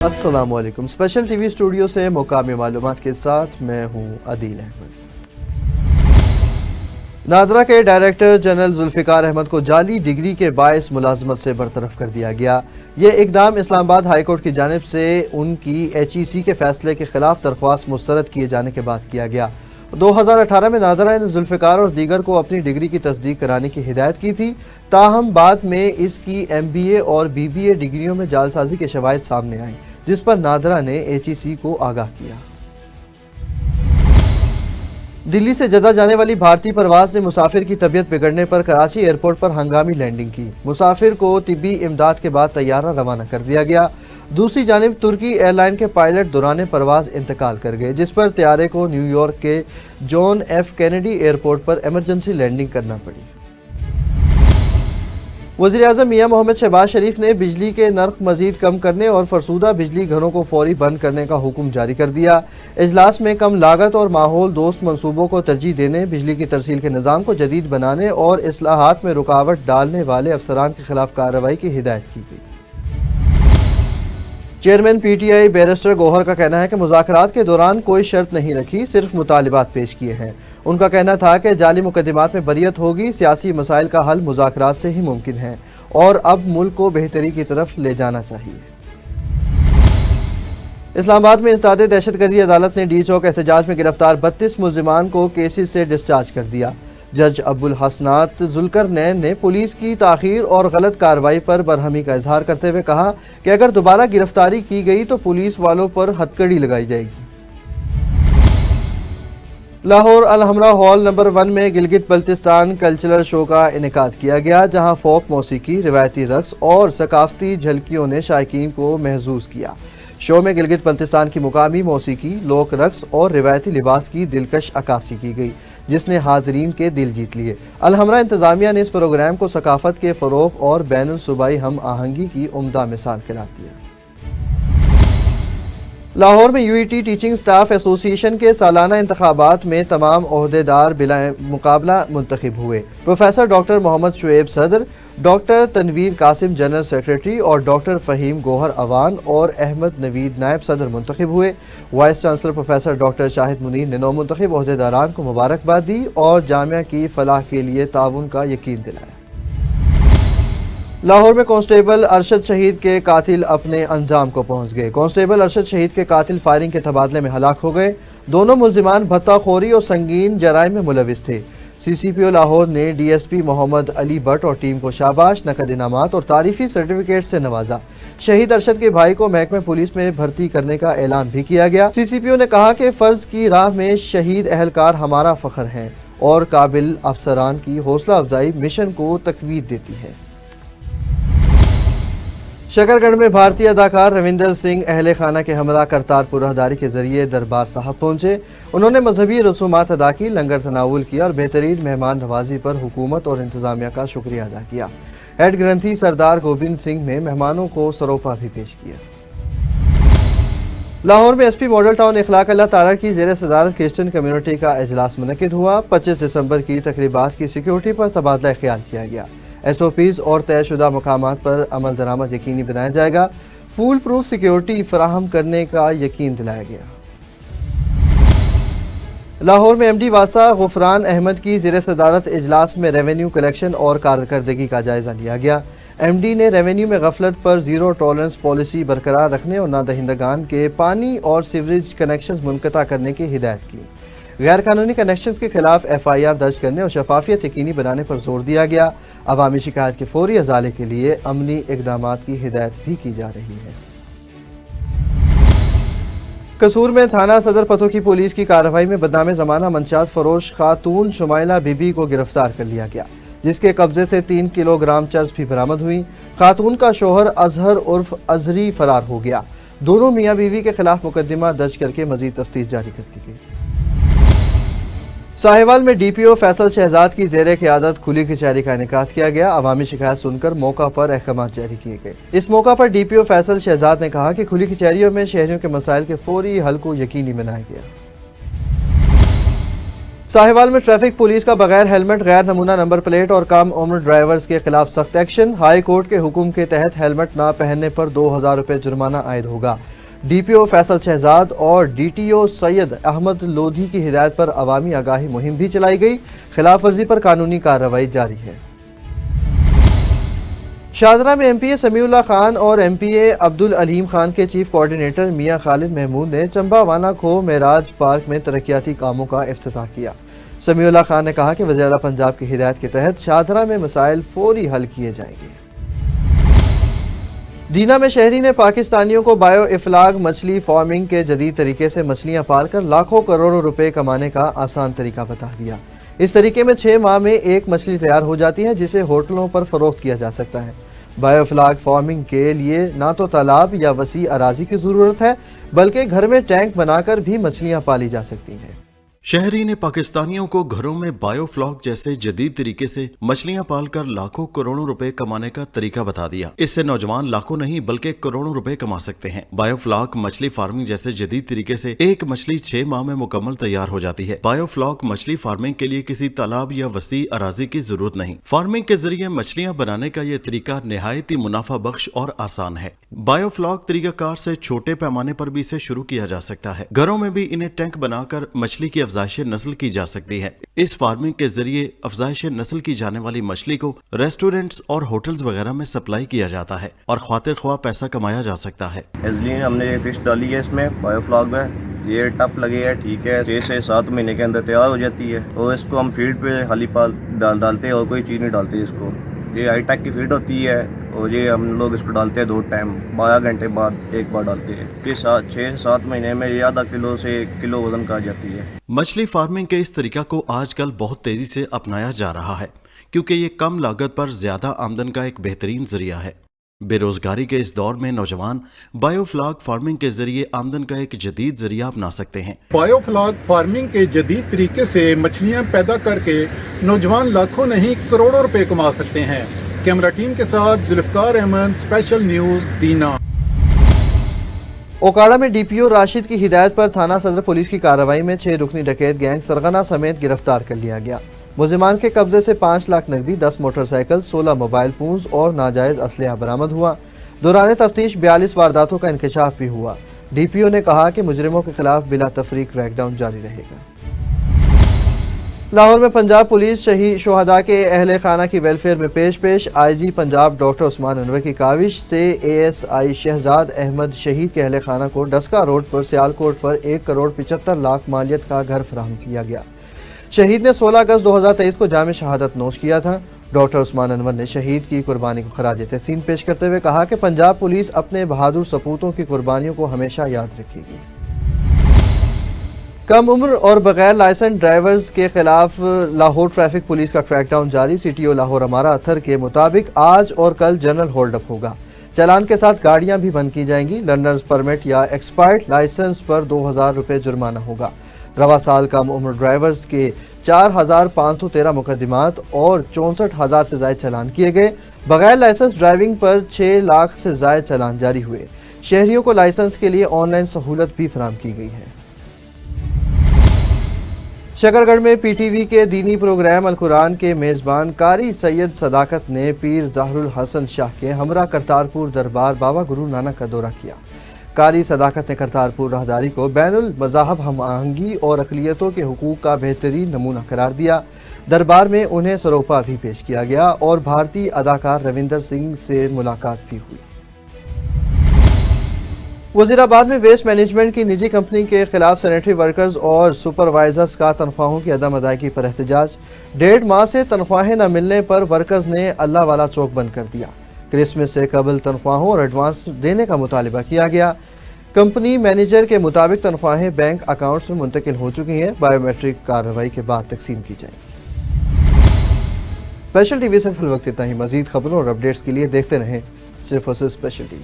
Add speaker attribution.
Speaker 1: السلام علیکم۔ Special T V studio سے مقامی معلومات کے ساتھ میں ہوں عدیل احمد۔ نادرا کے ڈائریکٹر جنرل ذوالفقار احمد کو جعلی ڈگری کے باعث ملازمت سے برطرف کر دیا گیا۔ یہ اقدام اسلام آباد ہائی کورٹ کی جانب سے ان کی HEC کے فیصلے کے خلاف درخواست مسترد کیے جانے کے بعد کیا گیا۔ 2018 میں نادرا نے ذوالفقار اور دیگر کو اپنی ڈگری کی تصدیق کرانے کی ہدایت کی تھی، تاہم بعد میں اس کی MBA اور BBA ڈگریوں میں جعلسازی کے شواہد سامنے آئیں، جس پر نادرا نے HEC کو آگاہ کیا۔ دلی سے جدہ جانے والی بھارتی پرواز نے مسافر کی طبیعت بگڑنے پر کراچی ایئرپورٹ پر ہنگامی لینڈنگ کی۔ مسافر کو طبی امداد کے بعد طیارہ روانہ کر دیا گیا۔ دوسری جانب ترکی ایئر لائن کے پائلٹ دوران پرواز انتقال کر گئے، جس پر طیارے کو نیو یارک کے جان ایف کینیڈی ایئرپورٹ پر ایمرجنسی لینڈنگ کرنا پڑی۔ وزیراعظم میاں محمد شہباز شریف نے بجلی کے نرخ مزید کم کرنے اور فرسودہ بجلی گھروں کو فوری بند کرنے کا حکم جاری کر دیا۔ اجلاس میں کم لاگت اور ماحول دوست منصوبوں کو ترجیح دینے، بجلی کی ترسیل کے نظام کو جدید بنانے اور اصلاحات میں رکاوٹ ڈالنے والے افسران کے خلاف کارروائی کی ہدایت کی گئی۔ چیئرمین PTI بیرسٹر گوہر کا کہنا ہے کہ مذاکرات کے دوران کوئی شرط نہیں رکھی، صرف مطالبات پیش کیے ہیں۔ ان کا کہنا تھا کہ جعلی مقدمات میں بریت ہوگی، سیاسی مسائل کا حل مذاکرات سے ہی ممکن ہے اور اب ملک کو بہتری کی طرف لے جانا چاہیے۔ اسلام آباد میں انسداد دہشت گردی عدالت نے ڈی چوک احتجاج میں گرفتار 32 ملزمان کو کیسز سے ڈسچارج کر دیا۔ جج ابوالحسنات ذوالقرنین نے پولیس کی تاخیر اور غلط کارروائی پر برہمی کا اظہار کرتے ہوئے کہا کہ اگر دوبارہ گرفتاری کی گئی تو پولیس والوں پر ہتھکڑی لگائی جائے گی۔ لاہور الحمرا ہال نمبر 1 میں گلگت بلتستان کلچرل شو کا انعقاد کیا گیا، جہاں فوک موسیقی، روایتی رقص اور ثقافتی جھلکیوں نے شائقین کو محظوظ کیا۔ شو میں گلگت بلتستان کی مقامی موسیقی، لوک رقص اور روایتی لباس کی دلکش عکاسی کی گئی، جس نے حاضرین کے دل جیت لیے۔ الحمرا انتظامیہ نے اس پروگرام کو ثقافت کے فروغ اور بین الصوبائی ہم آہنگی کی عمدہ مثال قرار دیا۔ لاہور میں UET ٹیچنگ سٹاف ایسوسی ایشن کے سالانہ انتخابات میں تمام عہدیدار بلا مقابلہ منتخب ہوئے۔ پروفیسر ڈاکٹر محمد شعیب صدر، doctor Tanveer Qasim general secretary اور ڈاکٹر فہیم گوہر اوان اور احمد نوید نائب صدر منتخب ہوئے۔ وائس چانسلر پروفیسر ڈاکٹر شاہد منیر نے نومنتخب عہدیداران کو مبارکباد دی اور جامعہ کی فلاح کے لیے تعاون کا یقین دلایا۔ لاہور میں کانسٹیبل ارشد شہید کے قاتل اپنے انجام کو پہنچ گئے۔ کانسٹیبل ارشد شہید کے قاتل فائرنگ کے تبادلے میں ہلاک ہو گئے۔ دونوں ملزمان بھتہ خوری اور سنگین جرائم میں ملوث تھے۔ CCPO لاہور نے DSP محمد علی بٹ اور ٹیم کو شاباش، نقد انعامات اور تعریفی سرٹیفکیٹ سے نوازا۔ شہید ارشد کے بھائی کو محکمہ پولیس میں بھرتی کرنے کا اعلان بھی کیا گیا۔ CCPO نے کہا کہ فرض کی راہ میں شہید اہلکار ہمارا فخر ہیں اور قابل افسران کی حوصلہ افزائی مشن کو تقویت دیتی ہے۔ شکرگڑھ میں بھارتی اداکار روندر سنگھ اہل خانہ کے ہمراہ کرتارپور راہداری کے ذریعے دربار صاحب پہنچے۔ انہوں نے مذہبی رسومات ادا کی، لنگر تناول کیا اور بہترین مہمان نوازی پر حکومت اور انتظامیہ کا شکریہ ادا کیا۔ ہیڈ گرنتھی سردار گوبند سنگھ نے مہمانوں کو سروپا بھی پیش کیا۔ لاہور میں SP ماڈل ٹاؤن اخلاق اللہ تعالی کی زیر صدارت کرسچن کمیونٹی کا اجلاس منعقد ہوا۔ 25 دسمبر کی تقریبات کی سیکیورٹی پر تبادلہ خیال کیا گیا۔ SOPs اور طے شدہ مقامات پر عمل درآمد یقینی بنایا جائے گا۔ فول پروف سیکیورٹی فراہم کرنے کا یقین دلایا گیا۔ لاہور میں MD واسا غفران احمد کی زیر صدارت اجلاس میں ریونیو کلیکشن اور کارکردگی کا جائزہ لیا گیا۔ MD نے ریونیو میں غفلت پر زیرو ٹالرنس پالیسی برقرار رکھنے اور نادہندگان کے پانی اور سیوریج کنیکشنز منقطع کرنے کی ہدایت کی۔ غیر قانونی کنیکشنز کے خلاف FIR درج کرنے اور شفافیت یقینی بنانے پر زور دیا گیا۔ عوامی شکایت کے فوری ازالے کے لیے عملی اقدامات کی ہدایت بھی کی جا رہی ہے۔ قصور میں تھانہ صدر پتو کی پولیس کی کارروائی میں بدنام زمانہ منشیات فروش خاتون شمائلہ بی بی کو گرفتار کر لیا گیا، جس کے قبضے سے 3 کلوگرام چرس بھی برآمد ہوئی۔ خاتون کا شوہر اظہر عرف اظہری فرار ہو گیا۔ دونوں میاں بیوی کے خلاف مقدمہ درج کر کے مزید تفتیش جاری کر دی گئی۔ ساہیوال میں DPO فیصل شہزاد کی زیر قیادت کھلی کچہری کا انعقاد کیا گیا۔ عوامی شکایت سن کر موقع پر احکامات جاری کیے گئے۔ اس موقع پر DPO فیصل شہزاد نے کہا کہ کھلی کچہریوں میں شہریوں کے مسائل کے فوری حل کو یقینی بنایا گیا۔ साहिवाल में ट्रैफिक पुलिस का बगैर हेलमेट, गैर नमूना नंबर प्लेट और कम उम्र ड्राइवर्स के खिलाफ सख्त एक्शन। हाई कोर्ट के हुक्म के तहत हेलमेट ना पहनने पर 2000 रुपये जुर्माना आयद होगा। डीपीओ फैसल शहजाद और डीटीओ सैयद अहमद लोधी की हिदायत पर अवामी आगाही मुहिम भी चलाई गई। खिलाफ वर्जी पर कानूनी कार्रवाई जारी है। शाहदरा में एमपीए समीउल्लाह खान और एमपीए अब्दुल अलीम खान के चीफ कोऑर्डिनेटर मियां खालिद महमूद ने चंबावाना खो मेराज पार्क में तरक्याती कामों का इफ्तिताह किया। समीउल्लाह खान ने कहा कि वज़ीर आला पंजाब की हिदायत के तहत शाहदरा में मसाइल फौरी हल किए जाएंगे। दीना में शहरी ने पाकिस्तानियों को बायो इफ्लाग मछली फार्मिंग के जदीद तरीके से मछलियां पालकर लाखों करोड़ों रुपए कमाने का आसान तरीका बता दिया। इस तरीके में 6 माह में एक मछली तैयार हो जाती है जिसे होटलों पर फरोख्त किया जा सकता है। बायोफ्लाग फार्मिंग के लिए ना तो तालाब या वसी अराजी की ज़रूरत है, बल्कि घर में टैंक बनाकर भी मछलियां पाली जा सकती हैं।
Speaker 2: शहरी ने पाकिस्तानियों को घरों में बायोफ्लॉक जैसे जदीद तरीके से मछलियां पालकर लाखों करोड़ों रुपए कमाने का तरीका बता दिया। इससे नौजवान लाखों नहीं बल्कि करोड़ों रुपए कमा सकते हैं। बायोफ्लॉक मछली फार्मिंग जैसे जदीद तरीके से एक मछली 6 माह में मुकम्मल तैयार हो जाती है। बायोफ्लॉक मछली फार्मिंग के लिए किसी तालाब या वसी अराजी की जरूरत नहीं। फार्मिंग के जरिए मछलियां बनाने का ये तरीका निहायत ही मुनाफा बख्श और आसान है। बायोफ्लॉक तरीकाकार से छोटे पैमाने पर भी इसे शुरू किया जा सकता है। घरों में भी इन्हें टैंक बनाकर मछली की अफजाइश नस्ल की जा सकती है। इस फार्मिंग के जरिए अफजाइश नस्ल की जाने वाली मछली को रेस्टोरेंट्स और होटल्स वगैरह में सप्लाई किया जाता है और खातिर ख्वाह पैसा कमाया जा सकता है।
Speaker 3: इसलिए हमने ये फिश डाली है इसमें बायोफ्लॉक में। ये टप लगे है, ठीक है, 6 से 7 महीने के अंदर तैयार हो जाती है और इसको हम फीड पे खाली पाल डालते हैं और कोई चीज़ नहीं डालते इसको। ये हाई टेक की फीड होती है और ये हम लोग इसको डालते हैं 2 टाइम, 12 घंटे बाद एक बार डालते हैं। ये 6 से 7 महीने में ये आधा किलो से 1 किलो वजन का जाती है।
Speaker 2: मछली फार्मिंग के इस तरीका को आजकल बहुत तेजी से अपनाया जा रहा है क्योंकि ये कम लागत पर ज्यादा आमदन का एक बेहतरीन जरिया है। बेरोजगारी के इस दौर में नौजवान बायोफ्लॉक फार्मिंग के जरिए आमदन का एक जदीद जरिया अपना सकते हैं।
Speaker 4: बायोफ्लॉक फार्मिंग के जदीद तरीके से मछलियां पैदा करके नौजवान लाखों नहीं करोड़ों रुपए कमा सकते हैं। कैमरा टीम के साथ जुल्फकार अहमद, स्पेशल न्यूज, दीना।
Speaker 1: ओकाड़ा में डीपीओ राशिद की हिदायत पर थाना सदर पुलिस की कार्रवाई में 6 रुकनी डकैत गैंग सरगना समेत गिरफ्तार कर लिया गया। मुलजिमान के कब्जे से 5 लाख नकदी, 10 मोटरसाइकिल, 16 मोबाइल फोन्स और नाजायज असलहा बरामद हुआ। दौरान तफ्तीश 42 वारदातों का इंकशाफ भी हुआ। डीपीओ ने कहा कि मुजरिमों के खिलाफ बिला तफरीक क्रैकडाउन जारी रहेगा। लाहौर में पंजाब पुलिस शहीद शुहदा के अहले खाना की वेलफेयर में पेश आईजी पंजाब डॉक्टर उस्मान अनवर की काविश से एएसआई शहजाद अहमद शहीद के अहले खाना को डस्का रोड पर सियालकोट पर 1 करोड़ 75 लाख मालियत का घर फराहम किया गया। शहीद ने 16 अगस्त 2023 को जाम शहादत नोश किया था। डॉक्टर उस्मान अनवर ने शहीद की कुर्बानी को खराज तहसीन पेश करते हुए कहा कि पंजाब पुलिस अपने बहादुर सपूतों की कुर्बानियों को हमेशा याद रखेगी। कम उम्र और बगैर लाइसेंस ड्राइवर्स के खिलाफ लाहौर ट्रैफिक पुलिस का क्रैकडाउन जारी। सीटीओ लाहौर अमारा अथर के मुताबिक आज और कल जनरल होल्डअप होगा। चालान के साथ गाड़ियां भी बंद की जाएंगी। लर्नर्स परमिट या एक्सपायर्ड लाइसेंस पर 2000 रुपये जुर्माना होगा। रवा साल कम उम्र ड्राइवर्स के 4513 मुकदमात और 64,000 से ज्यादा चालान किए गए। बगैर लाइसेंस ड्राइविंग पर 6 लाख से ज्यादा चालान जारी हुए। शहरियों को लाइसेंस के लिए ऑनलाइन सहूलत भी फराहम की गई है। शकरगढ़ में पीटीवी के दीनी प्रोग्राम अल कुरान के मेज़बान कारी सैयद सदाकत ने पीर ज़ाहरुल हसन शाह के हमरा करतारपुर दरबार बाबा गुरु नानक का दौरा किया। कारी सदाकत ने करतारपुर राहदारी को बैनुल मज़ाहब हम आहंगी और अक़लियतों के हुकूक का बेहतरीन नमूना करार दिया। दरबार में उन्हें सरोपा भी पेश किया गया और भारतीय अदाकार रविंदर सिंह से मुलाकात भी हुई। वजीराबाद में वेस्ट मैनेजमेंट की निजी कंपनी के खिलाफ सैनिटरी वर्कर्स और सुपरवाइजर्स का तनख्वाहों की अदम अदायगी पर एहतजाज। 1.5 माह से तनख्वाहें न मिलने पर वर्कर्स ने अल्लाह वाला चौक बंद कर दिया। क्रिसमस से कबल तनख्वाहों और एडवांस देने का मुतालिबा किया गया। कंपनी मैनेजर के मुताबिक तनख्वाहें बैंक अकाउंट्स में मुंतकिल हो चुकी हैं। बायोमेट्रिक कार्रवाई के बाद तकसीम की जाएगी। स्पेशल टीवी से फिल वक्त इतना ही। मजीद खबरों और अपडेट्स के लिए देखते रहें सिर्फ और सिर्फ स्पेशल टीवी।